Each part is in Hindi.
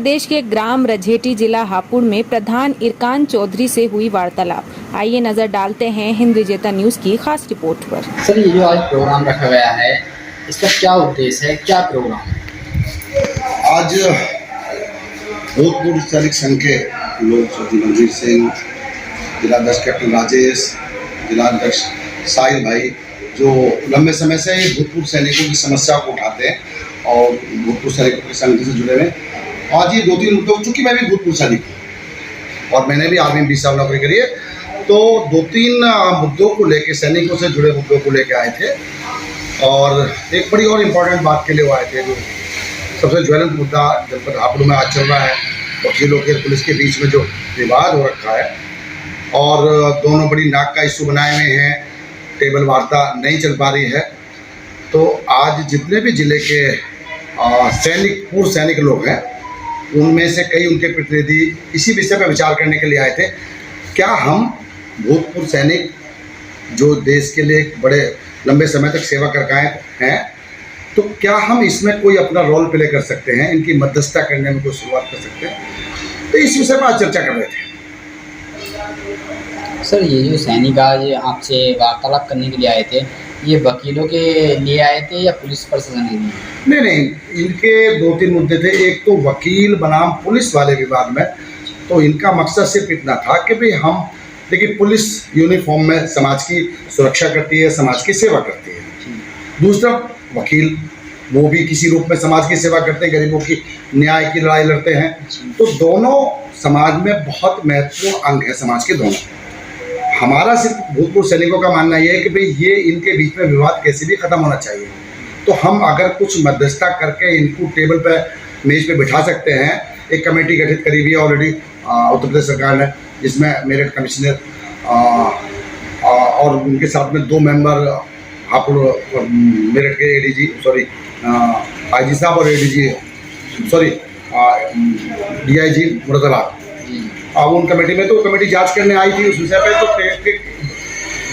प्रदेश के ग्राम रजेटी जिला हापुड़ में प्रधान इरकान चौधरी से हुई वार्तालाप। आइए नजर डालते हैं हिंद विजेता न्यूज की खास रिपोर्ट पर। सर, ये जो आज प्रोग्राम रखा गया है, इसका क्या उद्देश्य है, क्या प्रोग्राम है? आज भूतपूर्व सैनिक संघ के लोग मनजीत सिंह, जिलाध्यक्ष कैप्टन राजेश, जिलाध्यक्ष साहिल भाई, जो लंबे समय से भूतपूर्व सैनिकों की समस्या को उठाते हैं और भूतपूर्व सैनिकों के संगठन से जुड़े हुए हैं। आज ये 2-3 मुद्दों, चूँकि मैं भी भूतपूर्व सैनिक हूँ और मैंने भी आर्मी में 20 साल नौकरी करी है, तो 2-3 मुद्दों को लेके, सैनिकों से जुड़े मुद्दों को लेके आए थे। और एक बड़ी और इम्पोर्टेंट बात के लिए वो आए थे, जो सबसे ज्वलंत मुद्दा जनपद हापुड़ में आज चल रहा है, वकीलों के पुलिस के बीच में जो विवाद हो रखा है और दोनों बड़ी नाक का इशू बनाए हुए हैं, टेबल वार्ता नहीं चल पा रही है। तो आज जितने भी जिले के सैनिक, पूर्व सैनिक लोग हैं, उनमें से कई उनके प्रतिनिधि इसी विषय पर विचार करने के लिए आए थे। क्या हम भूतपूर्व सैनिक जो देश के लिए बड़े लंबे समय तक सेवा कर गए हैं, तो क्या हम इसमें कोई अपना रोल प्ले कर सकते हैं, इनकी मध्यस्थता करने में कोई शुरुआत कर सकते हैं? तो इस विषय पर आज चर्चा कर रहे थे। सर, ये जो सैनिक आज आपसे वार्तालाप करने के लिए आए थे, ये वकीलों के लिए आए थे या पुलिस प्रशासन के लिए? नहीं, इनके 2-3 मुद्दे थे। एक तो वकील बनाम पुलिस वाले विवाद में, तो इनका मकसद सिर्फ इतना था कि भाई हम देखिए, पुलिस यूनिफॉर्म में समाज की सुरक्षा करती है, समाज की सेवा करती है। दूसरा वकील, वो भी किसी रूप में समाज की सेवा करते हैं, गरीबों की न्याय की लड़ाई लड़ते हैं। तो दोनों समाज में बहुत महत्वपूर्ण अंग है, समाज के दोनों। हमारा सिर्फ भूतपूर्व सैनिकों का मानना यह है कि भाई ये इनके बीच में विवाद कैसे भी खत्म होना चाहिए। तो हम अगर कुछ मध्यस्थता करके इनको टेबल पर, मेज पे बिठा सकते हैं। एक कमेटी गठित करी हुई है ऑलरेडी उत्तर प्रदेश सरकार ने, जिसमें मेरठ कमिश्नर और उनके साथ में 2 मेंबर हापुड़ मेरठ के एडीजी, सॉरी आईजी साहब, और एडीजी, सॉरी डीआईजी मुरादाबाद, उन कमेटी में। तो कमेटी जांच करने आई थी उस विषय पे। तो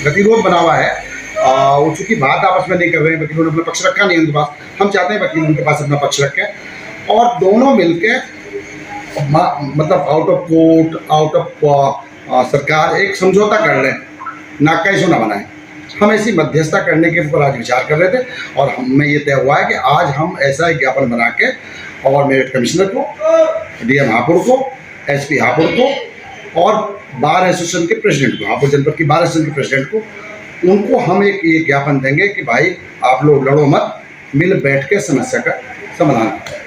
गतिरोध बना हुआ है, वो चूँकि बात आपस में नहीं कर रहे हैं, वकीलों ने अपना पक्ष रखा नहीं उनके पास। हम चाहते हैं वकील उनके पास अपना पक्ष रखें और दोनों मिलके, मतलब out of court, out of सरकार एक समझौता कर लें, नाक का इशू ना बनाएं। हम ऐसी मध्यस्थता करने के ऊपर आज विचार कर रहे थे और हमें ये तय हुआ है कि आज हम ऐसा एक ज्ञापन बना के और मेरठ कमिश्नर को, डीएम हापुड़ को, एसपी हापुड़ को और बार एसोसिएशन के प्रेसिडेंट को, हापुड़ जनपद की बार एसोसिएशन के प्रेसिडेंट को, उनको हम एक ये ज्ञापन देंगे कि भाई आप लोग लड़ो मत, मिल बैठ के समस्या का समाधान करें।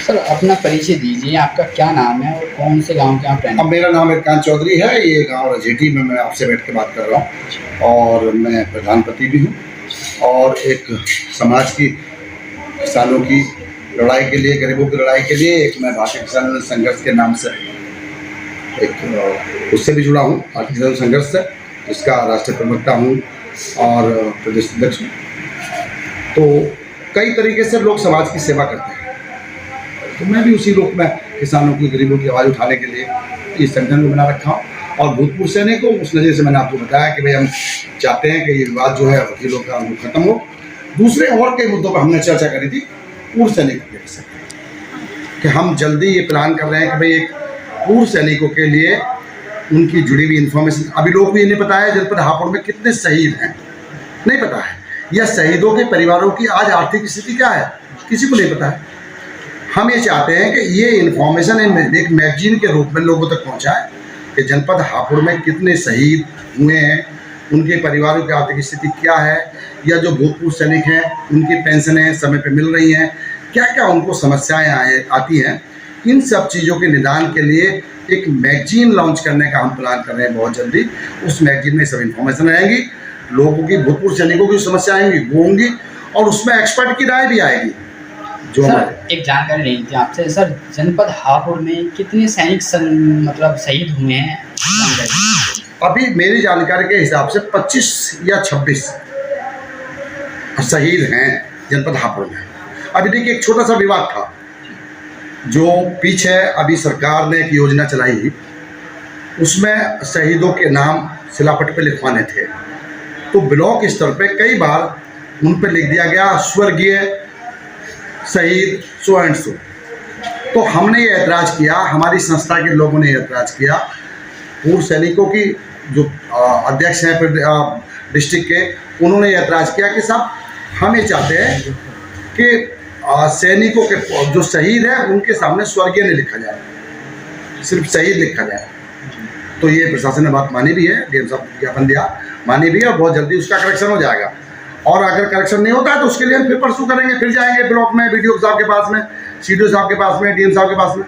सर, अपना परिचय दीजिए, आपका क्या नाम है और कौन से गांव के आप रहने? अब मेरा नाम इरकान चौधरी है, ये गांव रजेटी में मैं आपसे बैठ के बात कर रहा हूँ और मैं प्रधानपति भी हूँ और एक समाज की, किसानों की लड़ाई के लिए, गरीबों की लड़ाई के लिए एक मैं भारतीय किसान संघर्ष के नाम से एक उससे भी जुड़ा हूँ, भारतीय किसान संघर्ष से, इसका राष्ट्रीय प्रवक्ता हूँ और प्रदेश अध्यक्ष हूँ। तो कई तरीके से लोग समाज की सेवा करते हैं, तो मैं भी उसी रूप में किसानों की, गरीबों की आवाज़ उठाने के लिए इस संगठन को बना रखा हूँ। और भूतपूर्व सैनिक को उस नज़र से मैंने आपको बताया कि भाई हम चाहते हैं कि ये विवाद जो है वकीलों का खत्म हो। दूसरे और कई मुद्दों पर हमने चर्चा करी थी पूर्व सैनिकों के विषय कि हम जल्दी ये प्लान कर रहे हैं कि भाई एक पूर्व सैनिकों के लिए उनकी जुड़ी हुई इन्फॉर्मेशन, अभी लोग को ये नहीं पता है जनपद हापुड़ में कितने शहीद हैं, नहीं पता है, या शहीदों के परिवारों की आज आर्थिक स्थिति क्या है, किसी को नहीं पता है। हम ये चाहते हैं कि ये इन्फॉर्मेशन एक मैगजीन के रूप में लोगों तक पहुंचाए कि जनपद हापुड़ में कितने शहीद हुए हैं, उनके परिवारों की आर्थिक स्थिति क्या है, या जो भूतपूर्व सैनिक हैं उनकी पेंशनें समय पे मिल रही हैं, क्या क्या उनको समस्याएं आती हैं। इन सब चीज़ों के निदान के लिए एक मैगजीन लॉन्च करने का हम प्लान कर रहे हैं बहुत जल्दी। उस मैगजीन में सब इन्फॉर्मेशन रहेंगी, लोगों की, भूतपूर्व सैनिकों की समस्या आएंगी वो होंगी और उसमें एक्सपर्ट की राय भी आएगी। जो सर, एक जानकारी नहीं थी आपसे, सर जनपद हापुड़ में कितने सैनिक मतलब शहीद हुए हैं? अभी मेरी जानकारी के हिसाब से 25 या 26 शहीद हैं जनपद हापुड़ में। अभी देखिए, एक छोटा सा विवाद था जो पीछे अभी सरकार ने एक योजना चलाई थी, उसमें शहीदों के नाम शिलापट पे लिखवाने थे। तो ब्लॉक स्तर पे कई बार उन पर लिख दिया गया स्वर्गीय शहीद सो एंड सो। तो हमने ये ऐतराज़ किया, हमारी संस्था के लोगों ने ऐतराज़ किया, पूर्व सैनिकों की जो अध्यक्ष हैं फिर डिस्ट्रिक्ट के, उन्होंने ऐतराज़ किया कि साहब हम ये चाहते हैं कि सैनिकों के जो शहीद हैं उनके सामने स्वर्गीय नहीं लिखा जाए, सिर्फ शहीद लिखा जाए। तो ये प्रशासन ने बात मानी भी है, डीएम साहब को ज्ञापन दिया, मानी भी है और बहुत जल्दी उसका करेक्शन हो जाएगा। और अगर करेक्शन नहीं होता है तो उसके लिए हम फिर परसू करेंगे, फिर जाएंगे ब्लॉक में, बीडीओ साहब के पास में, सीडीओ साहब के पास में, डीएम साहब के पास में,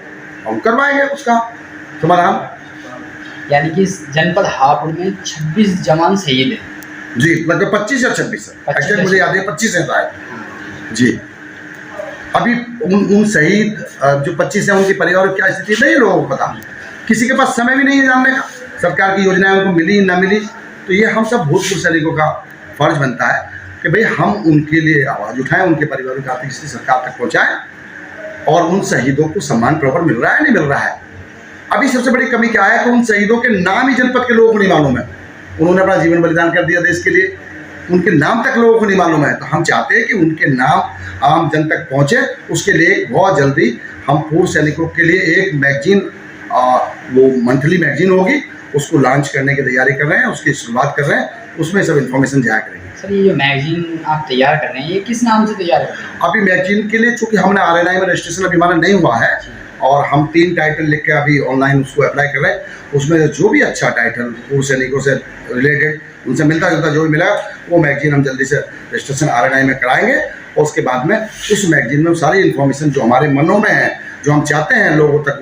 हम करवाएंगे उसका समाधान। यानी कि इस जनपद हापुड़ में 26 जवान शहीद हैं। जी, लगभग 25 या 26 है, एक्चुअली मुझे याद है 25 है शायद जी। अभी उन शहीद जो 25 हैं उनके परिवार की क्या स्थिति नहीं लोगों को पता, किसी के पास समय भी नहीं है जानने का, सरकार की योजनाएं उनको मिली ना मिली। तो ये हम सब भूतपूर्व सैनिकों का फर्ज बनता है कि भाई हम उनके लिए आवाज़ उठाएं, उनके परिवारों की आर्थिक स्थिति सरकार तक पहुँचाएं और उन शहीदों को सम्मान प्रॉपर मिल रहा है नहीं मिल रहा है। अभी सबसे बड़ी कमी क्या है कि उन शहीदों के नाम ही जनपद के लोगों को नहीं मालूम है। उन्होंने अपना जीवन बलिदान कर दिया देश के लिए, उनके नाम तक लोगों को नहीं मालूम है। तो हम चाहते हैं कि उनके नाम आम जन तक पहुँचे, उसके लिए बहुत जल्दी हम पूर्व सैनिकों के लिए एक मैगजीन, वो मंथली मैगजीन होगी, उसको लॉन्च करने की तैयारी कर रहे हैं, उसकी शुरुआत कर रहे हैं, उसमें सब इन्फॉर्मेशन जाया करेंगे। सर ये जो मैगजीन आप तैयार कर रहे हैं ये किस नाम से तैयार कर रहे हैं? अभी मैगजीन के लिए चूँकि हमने RNI में रजिस्ट्रेशन अभी हमारा नहीं हुआ है और हम 3 टाइटल लिख के अभी ऑनलाइन उसको अप्लाई कर रहे हैं, उसमें जो भी अच्छा टाइटल पूर्व सैनिकों से रिलेटेड उनसे मिलता जुलता जो भी मिला वो मैगजीन हम जल्दी से रजिस्ट्रेशन RNI में कराएंगे और उसके बाद में उस मैगजीन में सारी इन्फॉर्मेशन जो हमारे मनों में है, जो हम चाहते हैं लोगों तक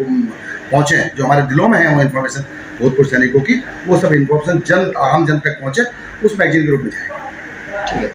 पहुँचे, जो हमारे दिलों में है वो इन्फॉर्मेशन भूतपूर्व सैनिकों की, वो सब इन्फॉर्मेशन आम जन तक पहुँचे, उस मैगजीन के रूप में जाएगी। ठीक है।